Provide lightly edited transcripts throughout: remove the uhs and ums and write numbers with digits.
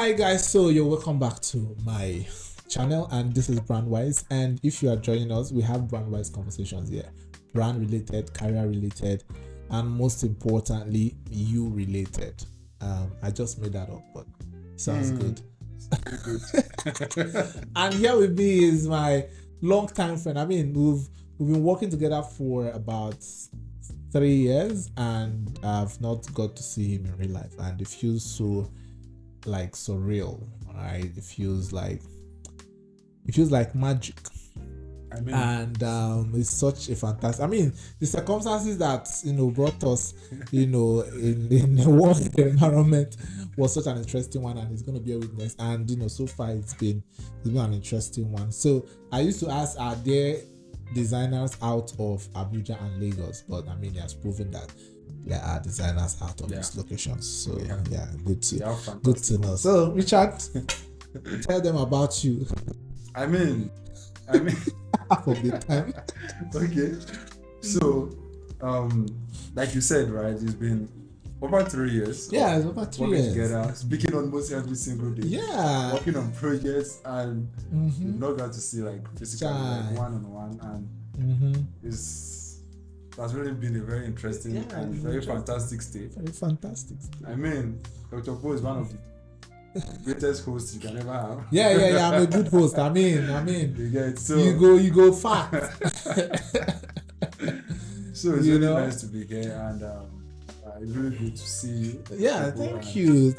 Hi guys, so you're welcome back to my channel, and this is Brandwise. And if you are joining us, we have Brandwise conversations here, brand related, career related, and most importantly, you related. I just made that up, but sounds good. And here with me is my long-time friend. I mean, we've been working together for about 3 years, and I've not got to see him in real life, and it feels so surreal, right? It feels like magic. I mean, And it's such a fantastic. I mean, the circumstances that brought us, in the work environment was such an interesting one, and it's going to be a witness. And so far it's been an interesting one. So I used to ask, are there designers out of Abuja and Lagos? But I mean, he has proven that there are designers out of these locations. So yeah, good to know. So Richard, tell them about you. I mean, Half of the time. okay. So, like you said, right? It's been over 3 years. Yeah, it's over 3 working years. together, speaking almost every single day. Yeah. Working on projects, and you've not got to see like physically, like one-on-one, and that's really been a very interesting and very fantastic state. Very fantastic. I mean, Dr. Bo is one of the greatest hosts you can ever have. Yeah. I'm a good host. I mean, You get so you go far. So it's really nice to be here, and it's really good to see you. Yeah, thank you.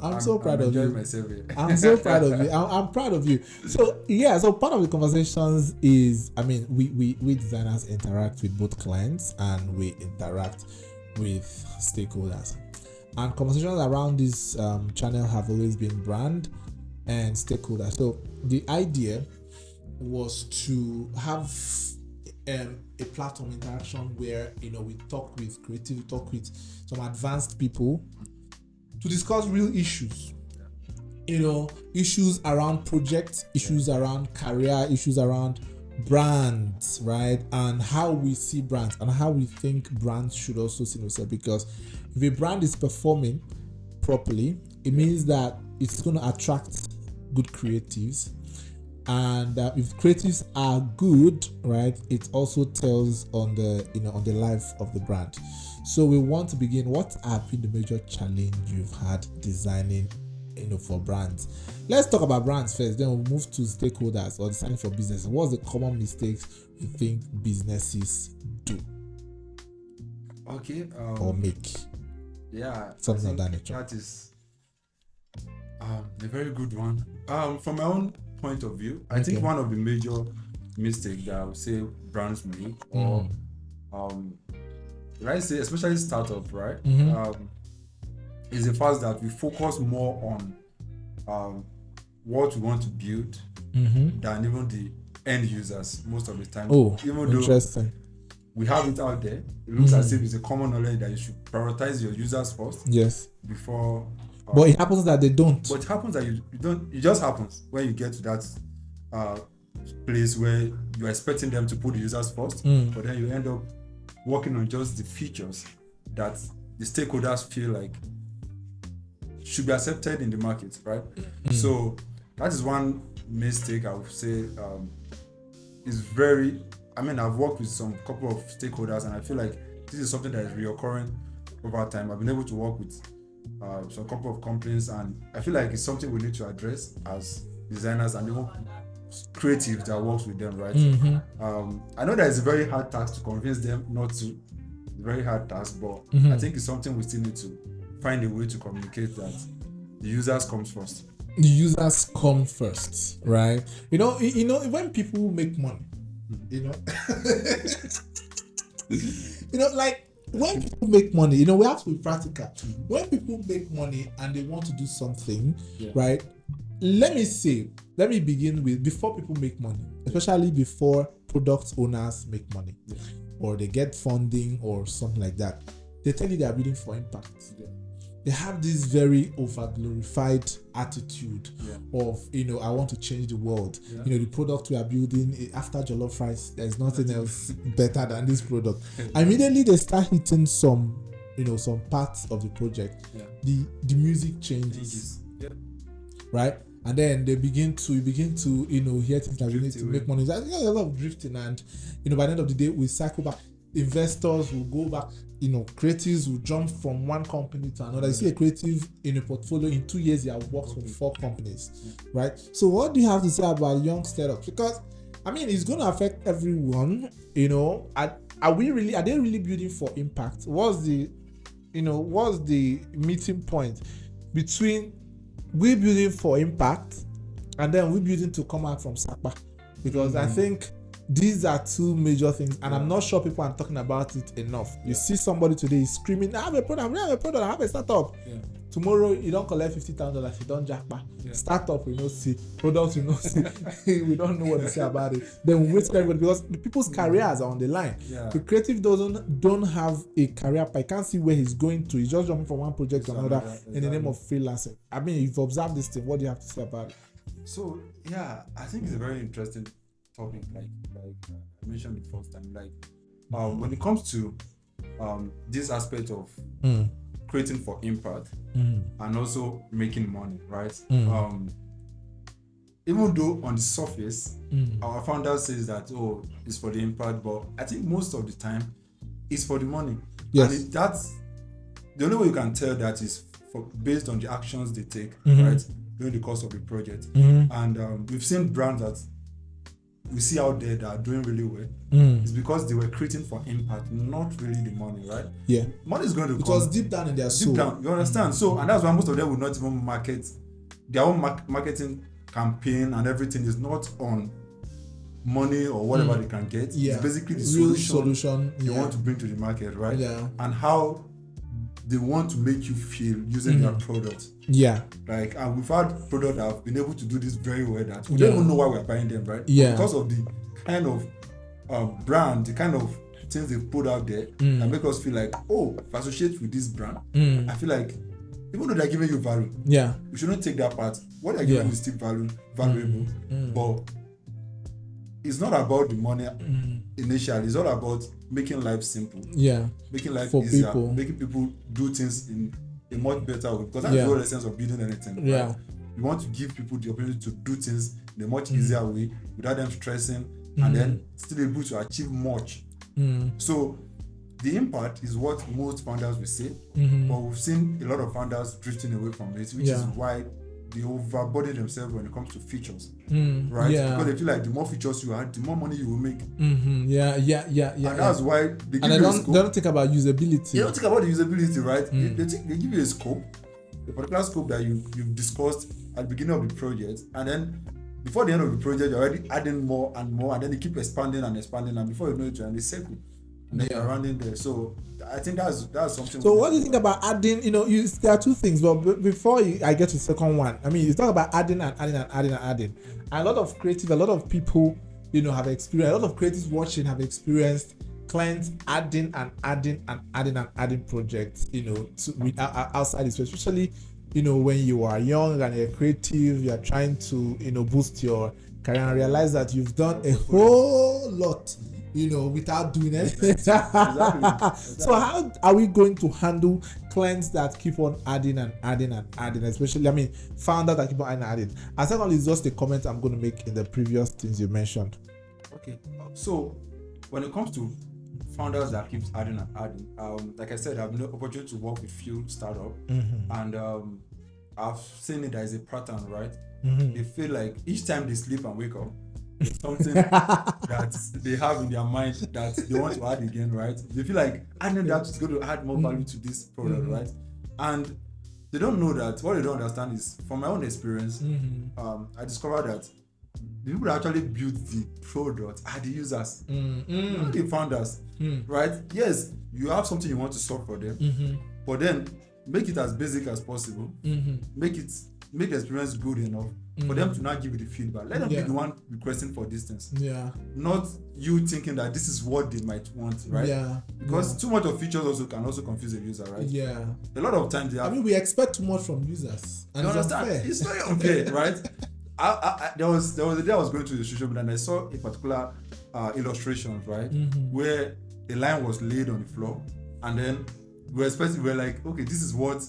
I'm so proud of you. Myself here. I'm so proud of you. I'm proud of you. So part of the conversations is, I mean, we designers interact with both clients and we interact with stakeholders. And conversations around this channel have always been brand and stakeholders. So the idea was to have a platform interaction where we talk with creative, we talk with some advanced people to discuss real issues. Issues around projects, issues around career, issues around brands, right? And how we see brands and how we think brands should also see themselves. Because if a brand is performing properly, it means that it's going to attract good creatives. And if creatives are good, right, it also tells on the on the life of the brand. So we want to begin. What have been the major challenge you've had designing for brands? Let's talk about brands first, then we'll move to stakeholders or designing for business. What's the common mistakes you think businesses do or make? Yeah, something of that nature. That is a very good one. From my own point of view, I think one of the major mistakes that I would say brands make, or I say especially startup, right, is the fact that we focus more on what we want to build than even the end users most of the time. Even interesting. Though we have it out there, it looks as if it's a common knowledge that you should prioritize your users first. Yes. Before. But it happens that they don't. But it happens that you don't. It just happens when you get to that place where you're expecting them to put the users first, but then you end up working on just the features that the stakeholders feel like should be accepted in the market, right? So that is one mistake I would say is very. I mean, I've worked with some couple of stakeholders, and I feel like this is something that is reoccurring over time. I've been able to work with some couple of companies, and I feel like it's something we need to address as designers and even creatives that works with them, right? I know that it's a very hard task to convince them not to. It's a very hard task, but I think it's something we still need to find a way to communicate that the users comes first. The users come first, right? When people make money, like when people make money, we have to be practical. When people make money and they want to do something, right? Let me begin with before people make money, especially before product owners make money, or they get funding or something like that. They tell you they are building for impact. They have this very over-glorified attitude of, I want to change the world. The product we are building, after jollof rice, there's nothing else better than this product. Immediately they start hitting some some parts of the project, Yeah. the music changes, Yeah. right? And then you begin to hear things like we need Drift to away. make money. There's a lot of drifting, and by the end of the day, we cycle back. Investors will go back. Creatives will jump from one company to another. You see a creative in a portfolio in 2 years, he has worked for 4 companies, right? So what do you have to say about young startups? Because it's going to affect everyone. Are they really building for impact? What's the meeting point between we building for impact and then we building to come out from SAPA? Because I think these are two major things, and I'm not sure people are talking about it enough. You see somebody today is screaming, I have a product, I have a startup. Yeah. Tomorrow you don't collect $50,000, you don't jackpot. Yeah. Startup we don't see, products we don't see. We don't know what to say about it. Then we wait for everybody because the people's careers are on the line. Yeah. The creative don't have a career path. I can't see where he's going to. He's just jumping from one project to another in the name of freelancing. You've observed this thing. What do you have to say about it? So yeah, I think it's a very interesting topic. Like I mentioned the first time. When it comes to this aspect of creating for impact and also making money, right? Even though on the surface, our founder says that it's for the impact, but I think most of the time it's for the money. Yes. And that's the only way you can tell that is based on the actions they take, right, during the course of the project. And we've seen brands that we see out there that are doing really well. It's because they were creating for impact, not really the money, right? Yeah. Money is going to It come was deep down in their soul. deep down. You understand? So, and that's why most of them will not even market their own marketing campaign, and everything is not on money or whatever they can get. Yeah. It's basically the Real solution they yeah. want to bring to the market, right? Yeah. And how they want to make you feel using their product. Yeah. And we've had products that have been able to do this very well that we don't even know why we're buying them, right? Yeah. Because of the kind of brand, the kind of things they put out there that make us feel like, if I associate with this brand, I feel like even though they're giving you value, Yeah. we shouldn't take that part. What they're giving you is still valuable, but it's not about the money initially. It's all about making life simple, Yeah. making life For easier, people. making people do things in a much better way. Because that's Yeah. the whole essence of building anything. Right? Yeah. You want to give people the opportunity to do things in a much easier way without them stressing, and then still able to achieve much. So the impact is what most founders will say, but we've seen a lot of founders drifting away from it, which is why they overburden themselves when it comes to features, right? Yeah. Because they feel like the more features you add, the more money you will make. Yeah. And that's why they give And you a scope. they don't think about usability. They don't think about the usability, right? They give you a scope, a particular scope that you've discussed at the beginning of the project, and then before the end of the project, you're already adding more and more, and then they keep expanding, and before you know it, you're in a circle, and then you're running there. So I think that's something. So what do you think about adding? There are two things, but before I get to the second one, you talk about adding and adding and adding and adding. And a lot of people, have experienced. A lot of creatives watching have experienced clients adding and adding and adding and adding projects, outside this, especially, when you are young and you're creative, you're trying to, boost your career and realize that you've done a whole lot, without doing anything. Exactly. So how are we going to handle clients that keep on adding and adding and adding, especially, founders that keep on adding and adding? And secondly, is just a comment I'm going to make in the previous things you mentioned. Okay. So when it comes to founders that keeps adding and adding, like I said, I've had the opportunity to work with few startups, and I've seen it as a pattern, right? They feel like each time they sleep and wake up, there's something that they have in their mind that they want to add again, right? They feel like adding that is going to add more value to this product, right? And they don't know that. What they don't understand is, from my own experience, I discovered that the people that actually build the product are the users, not the founders, right? Yes, you have something you want to solve for them, but then make it as basic as possible. Make the experience good enough for them to not give you the feedback. Let them be the one requesting for distance. Yeah. Not you thinking that this is what they might want, right? Yeah. Because too much of features can also confuse the user, right? Yeah. A lot of times they have. we expect too much from users. And You it's understand? unfair. It's very unfair, right? There was a day I was going to the social media and I saw a particular illustration, right, where a line was laid on the floor, and then we're like, okay, this is what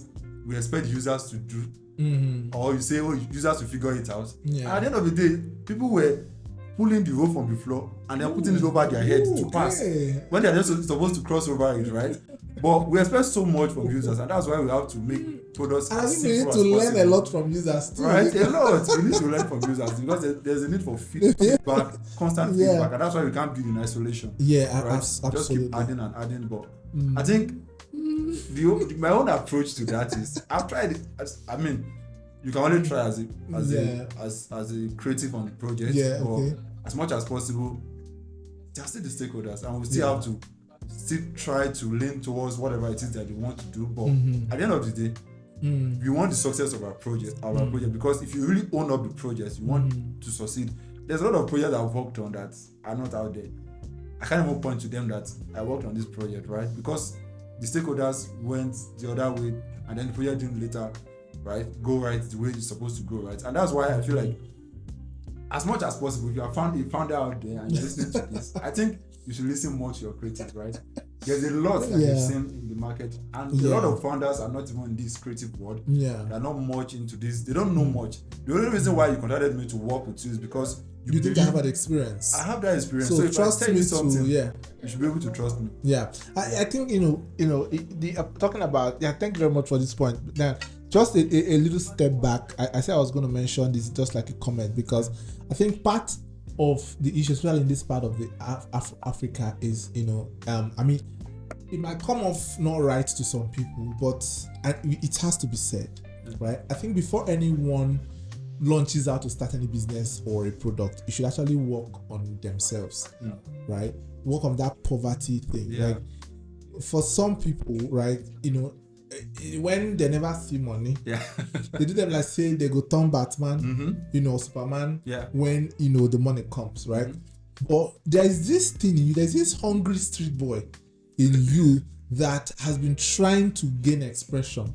we expect users to do, or you say, oh, users to figure it out. And at the end of the day, people were pulling the rope from the floor and then putting it over their head to pass when they're just supposed to cross over it, right? But we expect so much from users, and that's why we have to make products. And I think we need to learn a lot from users too. Right? A lot. We need to learn from users because there's a need for feedback, constant feedback, and that's why we can't build in isolation. Yeah, right? absolutely. Just keep adding and adding. But I think my own approach to that is I've tried it. I mean, you can only try as a creative on the project. Yeah, but as much as possible, they're still the stakeholders, and we still have to still try to lean towards whatever it is that they want to do. But at the end of the day, we want the success of our project, because if you really own up the project, you want to succeed. There's a lot of projects I've worked on that are not out there. I can't even point to them that I worked on this project, right? Because the stakeholders went the other way, and then the project didn't later, right, go right the way it's supposed to go, right? And that's why I feel like, as much as possible, if you are found a founder out there and you're listening to this, I think you should listen more to your creatives, right? There's a lot that you've seen in the market, and a lot of founders are not even in this creative world. They're not much into this. They don't know much. The only reason why you contacted me to work with you is because you think I have that experience. I have that experience. So if trust I tell me you something, you should be able to trust me. Yeah, I think talking about thank you very much for this point. Now, just a little step back. I said I was going to mention this just like a comment, because I think part of the issue, especially in this part of the Africa, is I mean, it might come off not right to some people, but it has to be said, right? I think before anyone launches out to start any business or a product, you should actually work on themselves, right? Work on that poverty thing. Like, for some people, right, when they never see money, they do them like, say they go turn Batman, Superman, when the money comes, right? But there is this thing in you, there's this hungry street boy in you that has been trying to gain expression,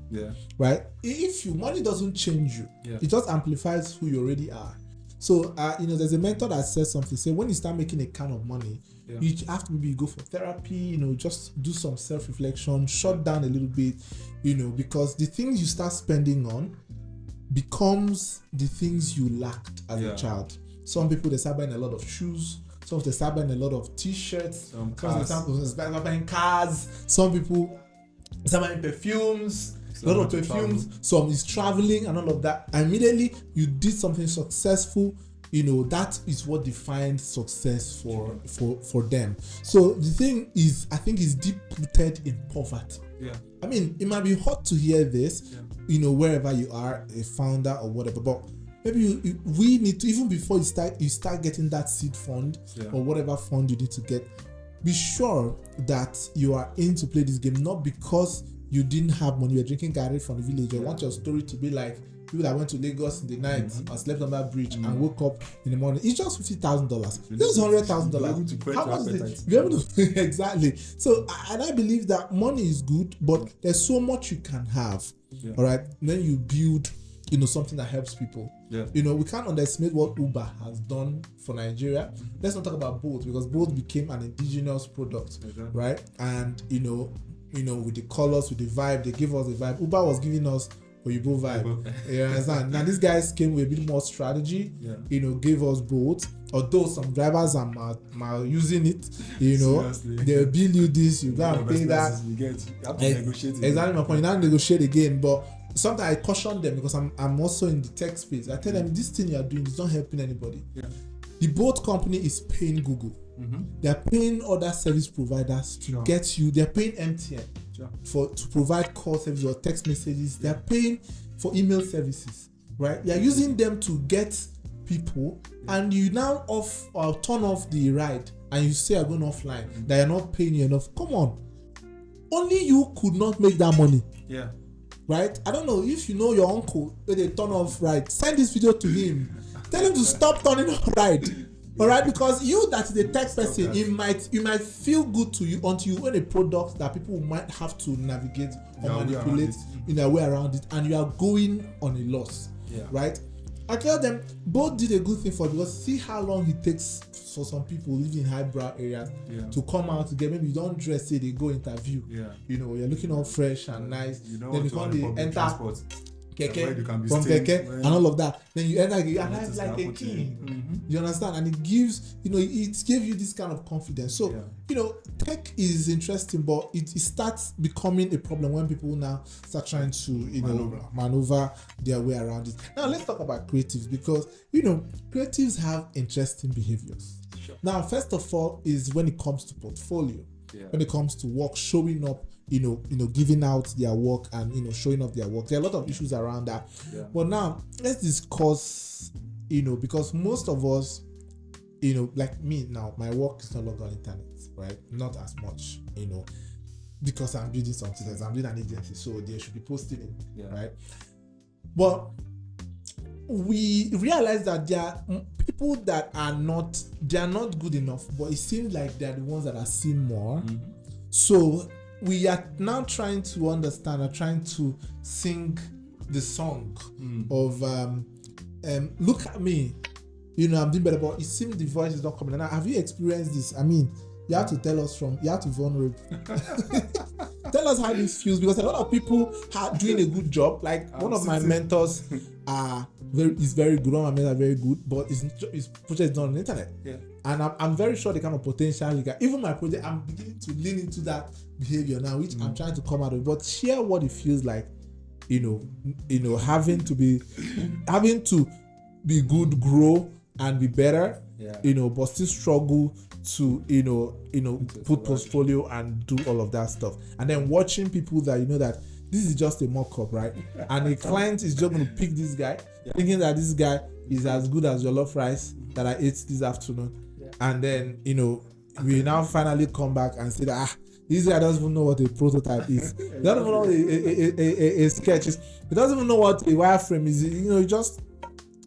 right? If money doesn't change you, it just amplifies who you already are. So there's a mentor that says something, say when you start making a kind of money, you have to maybe go for therapy, just do some self-reflection, shut down a little bit, because the things you start spending on becomes the things you lacked as a child. Some people, they start buying a lot of shoes. Some they start buying a lot of t-shirts. Some start buying cars. Some people start buying perfumes. A lot of perfumes. Some is traveling and all of that. Immediately you did something successful. That is what defines success for them. So the thing is, I think, is deep rooted in poverty. I mean, it might be hard to hear this, wherever you are, a founder or whatever, but maybe we need to, even before you start getting that seed fund or whatever fund you need to get, be sure that you are in to play this game, not because you didn't have money, you're drinking garri from the village. I want your story to be like people that went to Lagos in the night and slept on that bridge and woke up in the morning. It's just $50,000. It's $100,000. How much is it? Be able to exactly. So, and I believe that money is good, but there's so much you can have. All right, then you build something that helps people. We can't underestimate what Uber has done for Nigeria. Let's not talk about Bolt, because Bolt became an indigenous product, right? And with the colors, with the vibe, they give us the vibe. Uber was giving us Oyibo vibe. You understand? Now these guys came with a bit more strategy. Gave us Bolt. Although some drivers are using it, they'll bill you this, you go and pay that. You have to negotiate. Exactly my point. You now negotiate again, but sometimes I caution them, because I'm also in the tech space. I tell them, this thing you are doing is not helping anybody. The Bolt company is paying Google. They are paying other service providers to get you. They are paying MTN to provide call service or text messages. They are paying for email services, right? They are using them to get people, and you now turn off the ride, and you say you're going offline. They are not paying you enough. Come on, only you could not make that money. Right? I don't know if your uncle when they turn off ride. Send this video to him. Tell him to stop turning off ride. Alright, because you that is a tech person, you might feel good to you until you own a product that people might have to navigate or manipulate in a way around it, and you are going on a loss. Right? I tell them both did a good thing for, because see how long it takes for some people living in highbrow areas to come out to get, maybe you don't dress, say they go interview. You know, you're looking all fresh and nice. Then you come enter transport. keke From keke and all of that. Then you enter, you arrive like a king. You understand? And it gives, you know, it gives you this kind of confidence. So, you know, tech is interesting, but it starts becoming a problem when people now start trying to, you know, maneuver their way around it. Now, let's talk about creatives, because, you know, creatives have interesting behaviors. Now, first of all, is when it comes to portfolio, when it comes to work, showing up, you know, giving out their work and, you know, showing off their work. There are a lot of issues around that. But now, let's discuss, you know, because most of us, you know, like me now, my work is no longer on internet, right? Not as much, you know, because I'm building something else. I'm doing an agency, so they should be posting it, right? But we realize that there are people that they are not good enough, but it seems like they're the ones that are seen more. So we are now trying to understand or trying to sing the song of look at me, you know, I'm doing better, but it seems the voice is not coming. Now, have you experienced this? I mean, you have to tell us you have to vulnerable. Tell us how this feels, because a lot of people are doing a good job. Like one of my mentors is very good. One of my mentors are very good, but his project is not on the internet. And I'm very sure the kind of potential he got. Even my project, I'm beginning to lean into that behavior now, which I'm trying to come out of. But share what it feels like, you know, having to be good, grow and be better, you know, but still struggle to, you know, put portfolio and do all of that stuff. And then watching people that, you know, that this is just a mock-up, right? And the client is just going to pick this guy, thinking that this guy is as good as jollof rice that I ate this afternoon. And then, you know, we now finally come back and say that, this guy doesn't even know what a prototype is. He doesn't even know what a sketch is. He doesn't even know what a wireframe is. You know, just,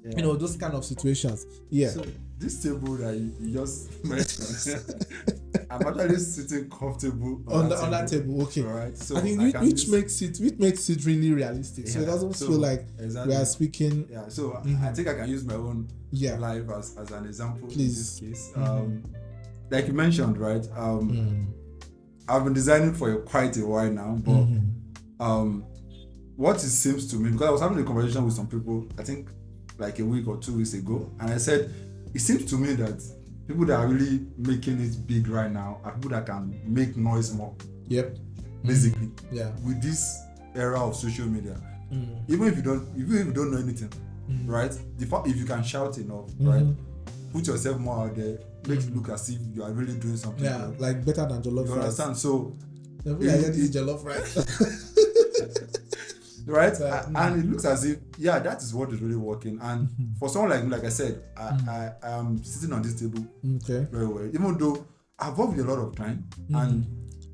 you know, those kind of situations. So this table that you just mentioned, I'm actually sitting comfortable on that table. Okay. Right. So I think which makes it really realistic. So it doesn't feel like we are speaking. So I think I can use my own life as an example. Please. In this case. Like you mentioned, right? I've been designing for quite a while now, but what it seems to me, because I was having a conversation with some people, I think like a week or 2 weeks ago, and I said, it seems to me that people that are really making it big right now are people that can make noise more. Basically. With this era of social media. Even if you don't know anything, right? If you can shout enough, right? Put yourself more out there, makes it look as if you are really doing something. Like better than jollof rice. You understand? So this is jollof rice. Right? And it looks as if, that is what is really working. And for someone like me, like I said, I am sitting on this table very well. Even though I've worked with a lot of time, and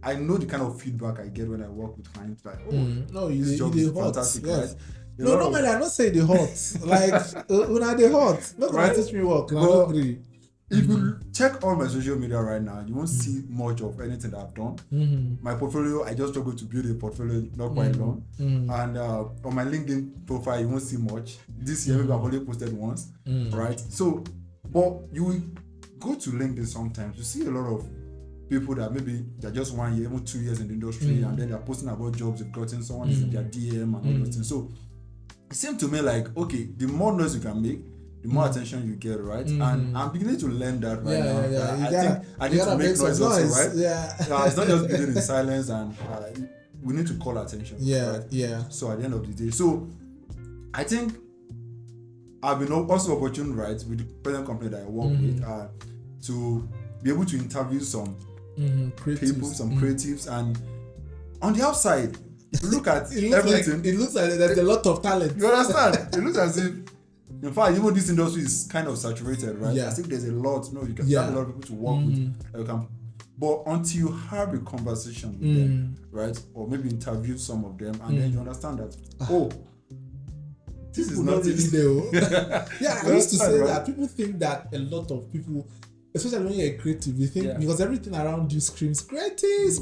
I know the kind of feedback I get when I work with clients, like, this job is fantastic, right? No, normally I'm not saying the hot. Like, when they hot, not gonna teach me work. If you check all my social media right now, you won't see much of anything that I've done. My portfolio, I just struggled to build a portfolio not quite long. And on my LinkedIn profile, you won't see much. This year, maybe I've only posted once, right? So, but you will go to LinkedIn sometimes, you see a lot of people that maybe they're just 1 year, even 2 years in the industry, and then they're posting about jobs they've gotten, someone is in their DM and all those things. So, it seemed to me like, okay, the more noise you can make, the more attention you get, right? And I'm beginning to learn that right now. I need to make noise also, right? It's not just building in silence, and we need to call attention. So at the end of the day, so I think I've been also opportune, right, with the present company that I work with, to be able to interview some people, some creatives, and on the outside, if you look at everything, it looks like there's a lot of talent. You understand? It looks as if, in fact, even this industry is kind of saturated, right? I think there's a lot. You can have a lot of people to work with. But until you have a conversation with them, right, or maybe interview some of them, and then you understand that, this is not it. I used to say that people think that a lot of people, especially when you're creative, you think because everything around you screams creatives,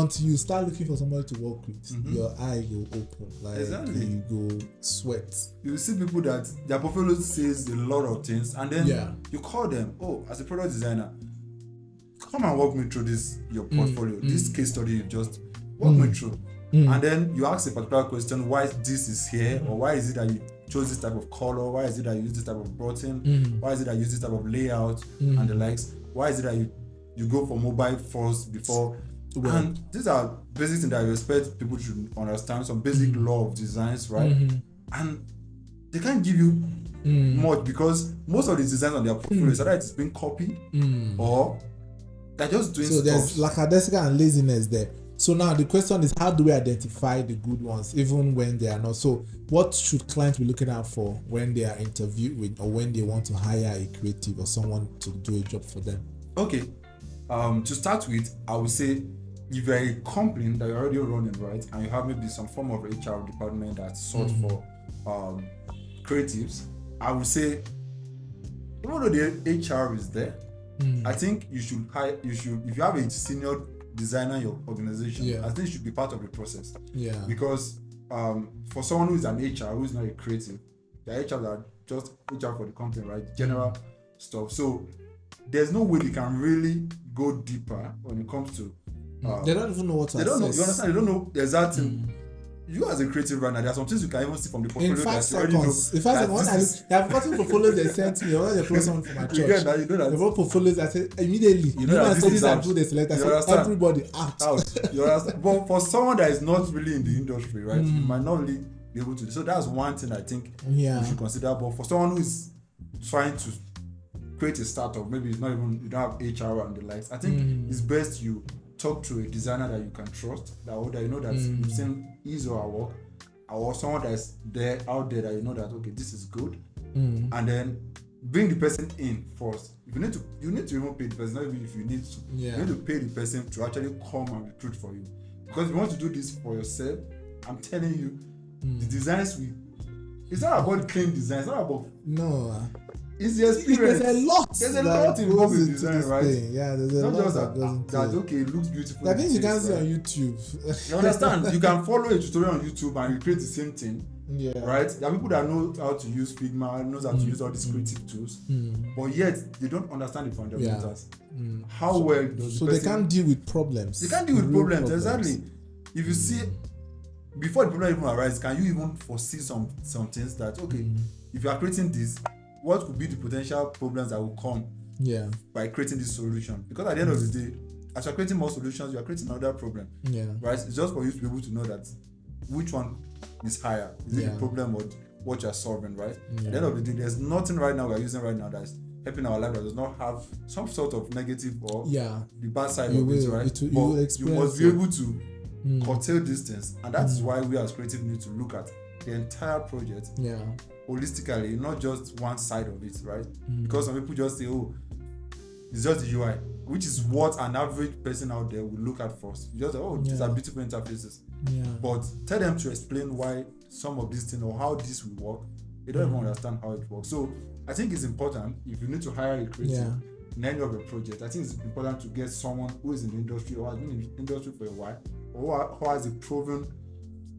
until you start looking for somebody to work with, your eye will open. Like Exactly. you go sweat. You see people that their portfolio says a lot of things, and then Yeah. you call them, oh, as a product designer, come and walk me through this, your portfolio, this case study you just walk me through. And then you ask a particular question, why this is here, or why is it that you chose this type of color, why is it that you use this type of button, why is it that you use this type of layout and the likes, why is it that you go for mobile first before. And these are basic things that you expect people to understand, some basic law of designs, right? And they can't give you much, because most of the designs on their portfolio is either it's being copied or they're just doing So there's stuff. lackadaisical and laziness there. So now the question is, how do we identify the good ones even when they are not? So what should clients be looking out for when they are interviewing or when they want to hire a creative or someone to do a job for them? Okay, to start with, I would say if you're a company that you're already running, right, and you have maybe some form of HR department that sought for creatives, I would say, even though the HR is there, I think you should if you have a senior designer in your organization, I think it should be part of the process. Yeah. Because for someone who is an HR who is not a creative, the HR are just HR for the company, right? General stuff. So there's no way they can really go deeper when it comes to. They don't even know what to They don't know. assess. You understand? They don't know the exact thing. You as a creative runner, there are some things you can even see from the portfolio In 5 that you already know. seconds, in 5 seconds, when I've gotten portfolios they sent me, or they close someone from my You church. get that? You know They that. wrote portfolios. I said immediately. You know that this studies is and out. do they select. I You said understand? everybody out. Out. You understand? But for someone that is not really in the industry, right, you might not really be able to. So that's one thing I think Yeah. you should consider. But for someone who is trying to create a startup, maybe it's not even, you don't have HR and the likes, I think it's best you talk to a designer that you can trust, that you know that you've seen his or her work, or someone that's there out there that you know that, okay, this is good, and then bring the person in first. If you need to even pay the person, not even if you need to. Yeah. You need to pay the person to actually come and recruit for you. Because if you want to do this for yourself, I'm telling you, the designs it's not about clean design, it's not about, No. it's the experience. There's a lot. There's a that lot involved goes in into design, this right? thing. Yeah, there's a Not lot just that goes into that it. okay, it looks beautiful. There are things you can taste, see right? on YouTube. You understand? You can follow a tutorial on YouTube and recreate the same thing, Yeah. right? There are people that know how to use Figma, knows how to use all these creative tools, but yet they don't understand the fundamentals. How well does So the they person... can't deal with problems. They can't deal with Real problems, exactly. If you see, Mm. before the problem even arises, can you even foresee some things that, okay, if you are creating this, what could be the potential problems that will come Yeah. by creating this solution? Because at the end of the day, as you're creating more solutions, you are creating another problem, Yeah. right? It's just for you to be able to know that which one is higher. Is it Yeah. the problem or what you're solving, right? Yeah. At the end of the day, there's nothing right now we're using right now that's helping our life that does not have some sort of negative or Yeah. the bad side You of it, will. right? You But will you experience must be it. able to curtail these things, and that is why we as creative need to look at the entire project Yeah. holistically, not just one side of it, right? Because some people just say, oh, it's just the UI, which is what an average person out there will look at first. You just say, oh, these Yeah. are beautiful interfaces. Yeah. But tell them to explain why some of these things or how this will work. They don't even understand how it works. So I think it's important, if you need to hire a creative Yeah. in any of your projects, I think it's important to get someone who is in the industry or has been in the industry for a while, or who has a proven.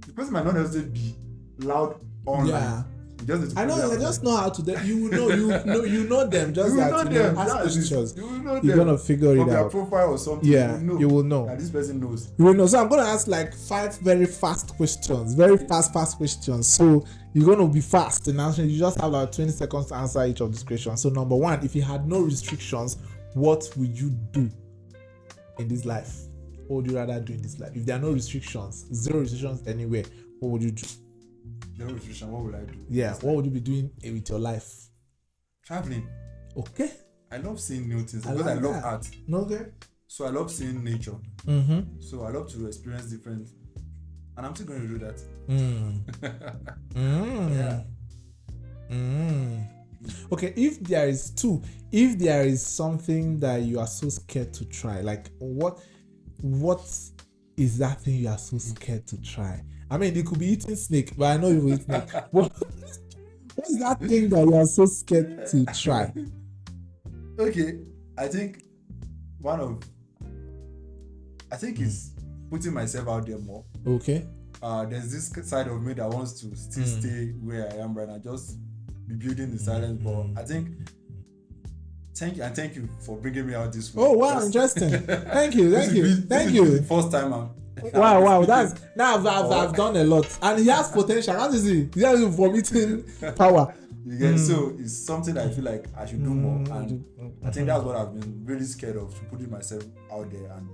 The person might not necessarily be loud online. Yeah. You just need to I put know. it I out just there. know how to. You know them. Just You that know you them. know, ask That is it. questions. You will know You're them. gonna figure From it their out. profile or something. Yeah, you you will know. that this person knows. You know, so I'm gonna ask like 5 very fast questions, very fast questions. So you're gonna be fast in answering. You just have like 20 seconds to answer each of these questions. So number 1, if you had no restrictions, what would you do in this life? What would you rather do in this life? If there are no restrictions, 0 restrictions anywhere, what would you do? No restriction. What will I do? Yeah, what would you be doing with your life? Traveling. Okay. I love seeing new things I because I like love that. art. No, okay. So I love seeing nature. Mm-hmm. So I love to experience different, and I'm still going to do that. Yeah. Okay, if there is something that you are so scared to try, like what is that thing you are so scared to try? I mean, it could be eating snake, but I know you will eat snake. What is that thing that you are so scared to try? Okay, I think it's putting myself out there more. Okay. There's this side of me that wants to still stay where I am right now, just be building the silence. But I think, thank you for bringing me out this way. Oh wow, interesting. Thank you. This is the first time I'm. Wow, that's now I've done a lot, and he has potential. How is he? He has vomiting power. You get so it's something that I feel like I should do more, and I think that's what I've been really scared of, putting myself out there, and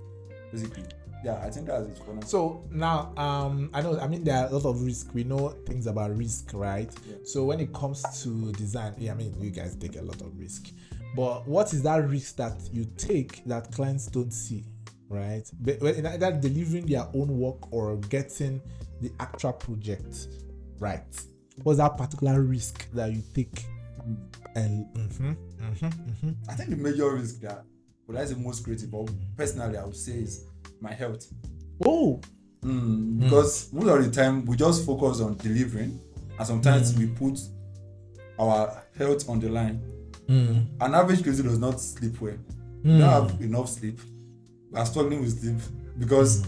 basically, yeah, I think that's it for now. So now, I mean, there are a lot of risk. We know things about risk, right? Yeah. So when it comes to design, I mean, you guys take a lot of risk. But what is that risk that you take that clients don't see, right? In either delivering their own work or getting the actual project right. What's that particular risk that you take? And I think the major risk that, well, that's the most creative, but personally I would say is my health. Oh, because most of the time we just focus on delivering, and sometimes we put our health on the line. An average creative does not sleep well. You don't have enough sleep. We are struggling with sleep because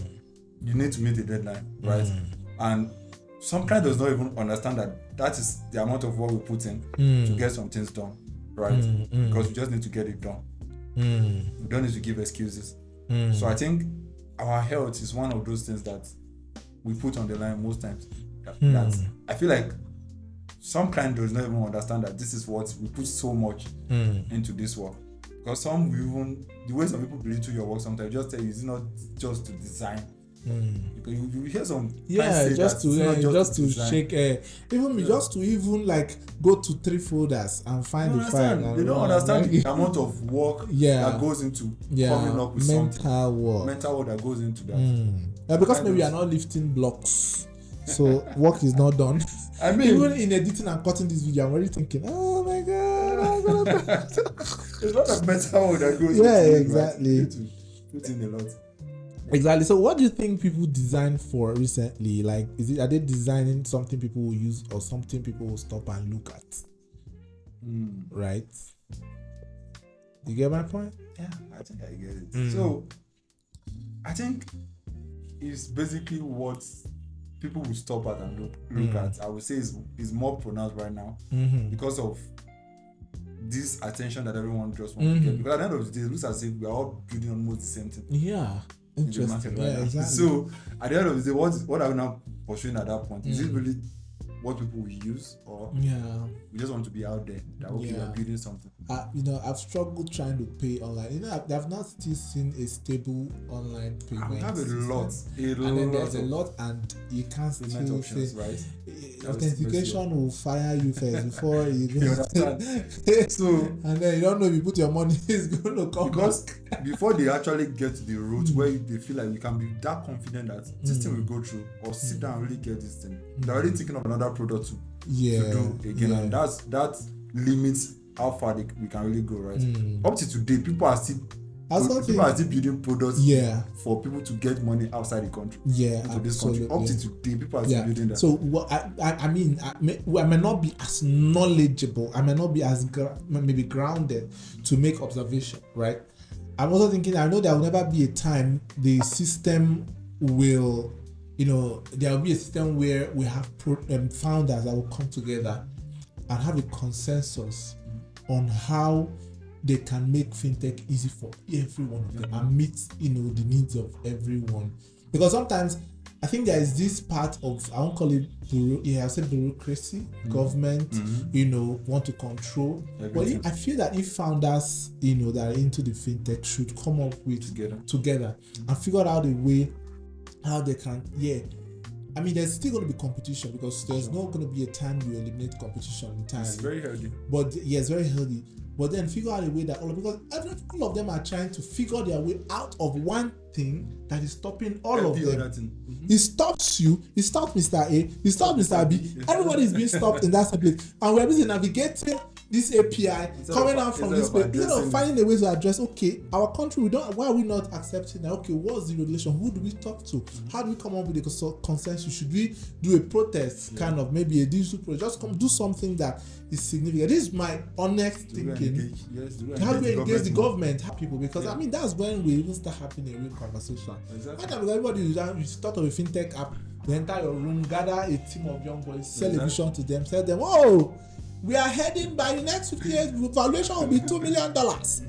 you need to meet a deadline, right? And some client does not even understand that is the amount of work we put in to get some things done, right? Because we just need to get it done. We don't need to give excuses. So I think our health is one of those things that we put on the line most times. That I feel like some client does not even understand that this is what we put so much into this work. Because some even the way some people belittle your work sometimes just tell you it's not just to design. You hear some just to shake even just to even like go to 3 folders and find the file. They don't understand the amount of work that goes into coming up with mental work that goes into that. Because maybe you are not lifting blocks, so work is not done. I mean, even in editing and cutting this video, I'm already thinking, oh my god, there's a lot of mental work that goes into it, exactly. Right? To put in a lot. Exactly. So what do you think people design for recently? Like, are they designing something people will use or something people will stop and look at? Right? You get my point? Yeah, I think I get it. So I think it's basically what people will stop at and look at. I would say is more pronounced right now because of this attention that everyone just wants to get. Because at the end of the day, it looks as if we are all building almost the same thing. Yeah. Interesting. Right, exactly. So at the end of the day, what are we now pursuing at that point? Is it really what people will use, or we just want to be out there that we are building something? I've struggled trying to pay online. I've not still seen a stable online payment. I have a lot. And then there's a lot, and you can't still say, right? Authentication will fire you first before you understand. So and then you don't know if you put your money, it's going to come because before they actually get to the route where they feel like we can be that confident that this thing will go through, or sit down and really get this thing. They're already thinking of another product to do again, and that limits how far we can really go, right? Up to today, people are still building products for people to get money outside the country. Into this country. Up to today, people are still building that. So what I mean, I may not be as knowledgeable, I may not be as maybe grounded to make observation, right? I'm also thinking, I know there will never be a time the system will, there will be a system where we have founders that will come together and have a consensus on how they can make fintech easy for everyone of them and meet, the needs of everyone. Because sometimes I think there is this part of, I won't call it bureaucracy, government, want to control. Everything. But I feel that if founders, that are into the fintech should come up with together and figure out a way how they can, I mean, there's still going to be competition because there's not going to be a time you eliminate competition entirely. It's very healthy. But it's very healthy. But then figure out a way that all of them are trying to figure their way out of one thing that is stopping all of them. It stops you. It stops Mr. A. It stops Mr. B. Everybody is being stopped in that place, and we're busy navigating this API coming out from this place. Instead of finding a way to address, okay, our country, why are we not accepting that? Okay, what's the regulation? Who do we talk to? How do we come up with a consensus? Should we do a protest, kind of, maybe a digital protest? Just come do something that is significant. This is my honest thinking. How do we engage the government, people? Because I mean, that's when we even start having a real conversation. Exactly. Everybody, you start of a fintech app, you enter your room, gather a team of young boys, sell a vision to them, tell them, oh, we are heading by the next 50 years, valuation will be $2 million.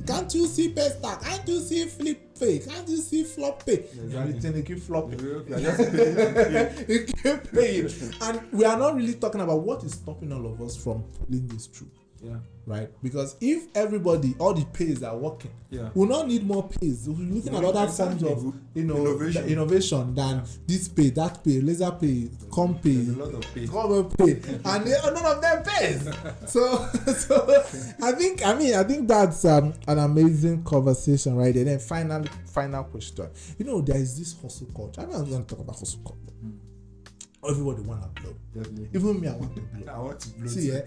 Can't you see Paystack? Can't you see FlipPay? Can't you see FlopPay? Everything they keep flopping. They keep paying. And we are not really talking about what is stopping all of us from pulling this through. Yeah. Right? Because if everybody, all the pays are working, we'll not need more pays. We're looking at other forms of innovation than this pay, that pay, laser pay, com pay, government pay, and none of them pays. So I think that's an amazing conversation right there. Then final question. There is this hustle culture. I'm going to talk about hustle culture. Everybody want to blow. Definitely. Even me, I want to blow. I want to blow. See, I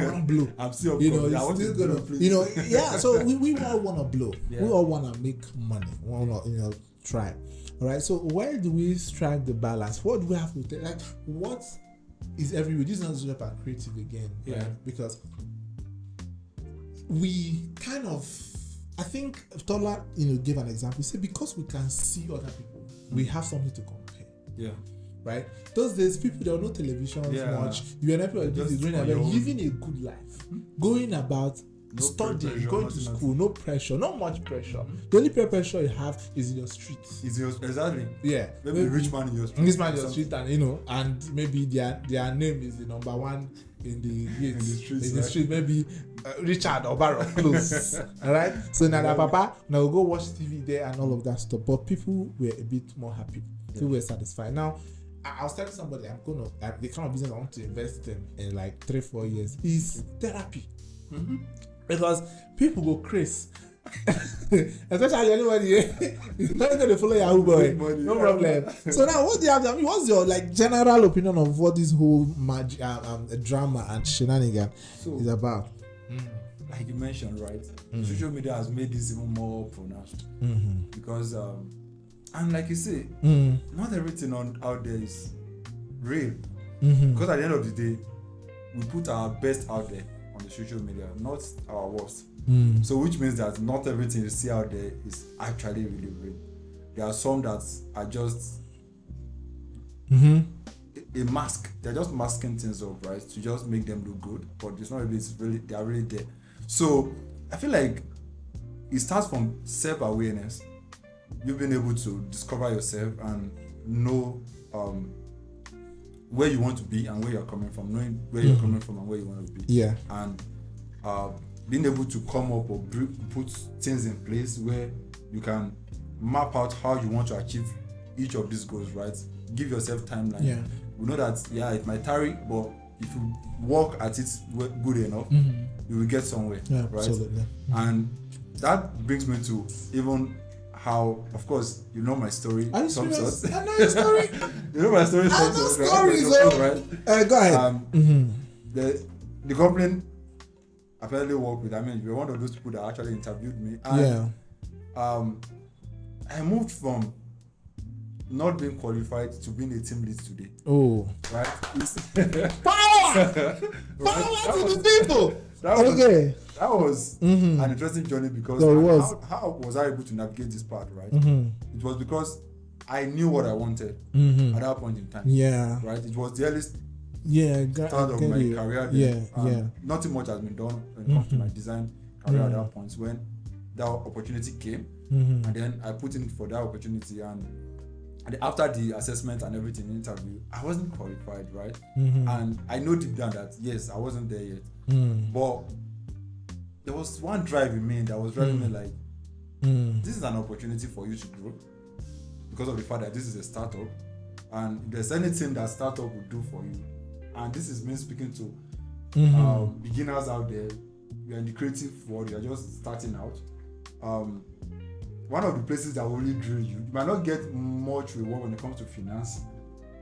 want to blow. I'm still, it's still gonna, so we all want to blow. Yeah. We all want to make money. We want to, try. All right. So where do we strike the balance? What do we have to take? Like, what is everywhere? This is not just about creative again, right? Because we kind of, I think Tola, gave an example. He said because we can see other people, we have something to compare. Yeah. Right? Those days, people, there were no televisions much. You were not living a good life, going about, studying, going to school, no pressure, not much pressure. The only pressure you have is in your street. Exactly. Yeah. Maybe a rich man in your street. Rich man in your street, and and maybe their name is the number one in the street. Maybe Richard or Barrow close. All right. So now papa, now we'll go watch TV there and all of that stuff. But people were a bit more happy. People were satisfied. Now, I was telling somebody the kind of business I want to invest in like 3-4 years is therapy. Because people go crazy. Especially anybody you're not going to follow Yahoo boy. No problem. So now what do you have? I mean, what's your general opinion of what this whole drama and shenanigan is about? Like you mentioned, right? Social media has made this even more pronounced. Because and like you say, not everything out there is real. Because at the end of the day, we put our best out there on the social media, not our worst. So which means that not everything you see out there is actually really real. There are some that are just a mask. They're just masking things up, right? To just make them look good. But it's not really, they are really there. So I feel like it starts from self-awareness. You've been able to discover yourself and know where you want to be and where you're coming from, knowing where you're coming from and where you want to be. Yeah. And being able to come up or put things in place where you can map out how you want to achieve each of these goals, right? Give yourself timeline. Yeah. We know that, it might tarry, but if you work at it good enough, you will get somewhere, right? Absolutely. And that brings me to even how, of course, you know my story. Are you serious? I know your story. You know my story. I know stories, right? Go ahead. The company apparently worked with. I mean, you were one of those people that actually interviewed me. And, I moved from not being qualified to being a team lead today. Oh, right. Power to the people. That was an interesting journey because how was I able to navigate this part, right? It was because I knew what I wanted at that point in time. Yeah. Right? It was the earliest start of my career. Nothing much has been done when it comes to my design career at that point when that opportunity came. And then I put in for that opportunity and after the assessment and everything interview, I wasn't qualified, right? And I know deep down that yes, I wasn't there yet. But there was one drive in me that was driving me like, this is an opportunity for you to grow because of the fact that this is a startup. And if there's anything that startup will do for you, and this is me speaking to beginners out there, you're in the creative world, you're just starting out. One of the places that will really drill you might not get much reward when it comes to finance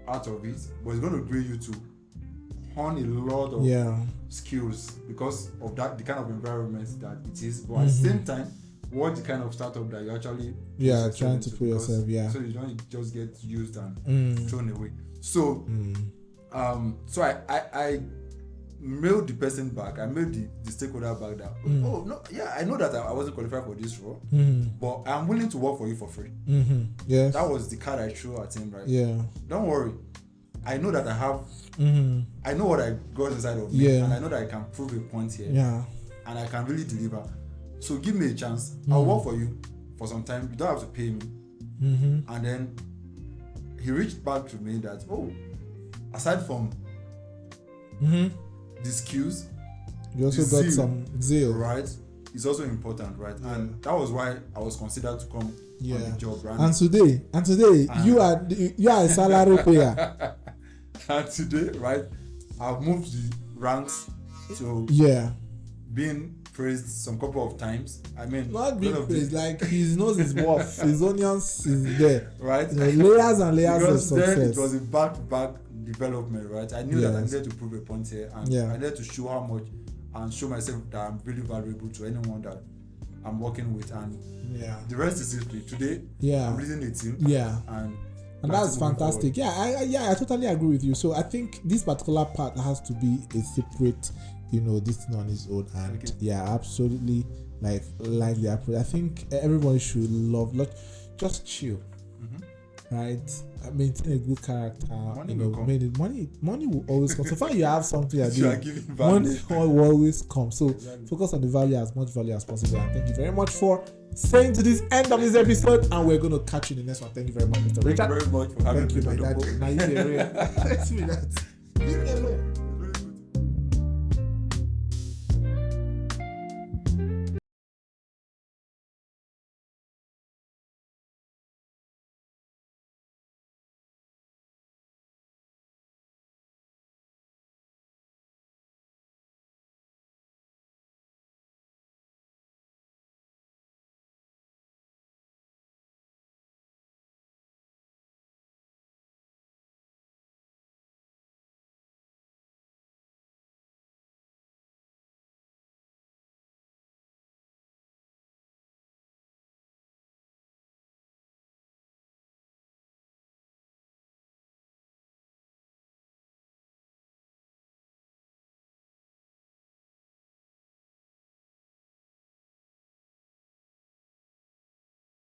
out of it, but it's going to drill you to hone a lot of Yeah. skills because of that, the kind of environment that it is. But at the same time, what the kind of startup that you actually Yeah, put trying yourself to into, put because- yourself, yeah. So you don't just get used and thrown away. So so I mailed the person back. I mailed the stakeholder back that oh no, yeah, I know that I wasn't qualified for this role, but I'm willing to work for you for free. Yes. That was the card I threw at him, right? Yeah. Don't worry. I know that I have I know what I got inside of me, Yeah. and I know that I can prove a point here, Yeah. and I can really deliver. So give me a chance. I'll work for you for some time. You don't have to pay me. And then he reached back to me that aside from the skills, You also the got zeal, some zeal. right, is also important, right? And that was why I was considered to come on the job, right? And today, you are a salary payer. And today, right, I've moved the ranks to Yeah. being praised some couple of times. I mean, Not being one of praised, the- like he knows his worth. His onions is there. right? You know, layers and layers of Because then it success. was a back-to-back development, right? I knew that I Yes. needed to prove a point here, and Yeah. I needed to show how much and show myself that I'm really valuable to anyone that I'm working with, and Yeah. the rest is history. Today, Yeah. I'm leading a team, Yeah. and that's moving fantastic. forward. I totally agree with you. So I think this particular part has to be a separate, this thing on its own. And Okay. yeah, absolutely, like the approach. I think everybody should just chill, right? Maintain a good character. Money will come. Money will always come. So far, you have something you're You are doing. giving value. Money will always come. So Exactly. focus on the value, as much value as possible. And thank you very much for staying to this end of this episode. And we're going to catch you in the next one. Thank you very much, Mr. Thank Richard. you very much for having Thank you, me my on the dad. boat. Now you the real. Let's be that. Leave me alone.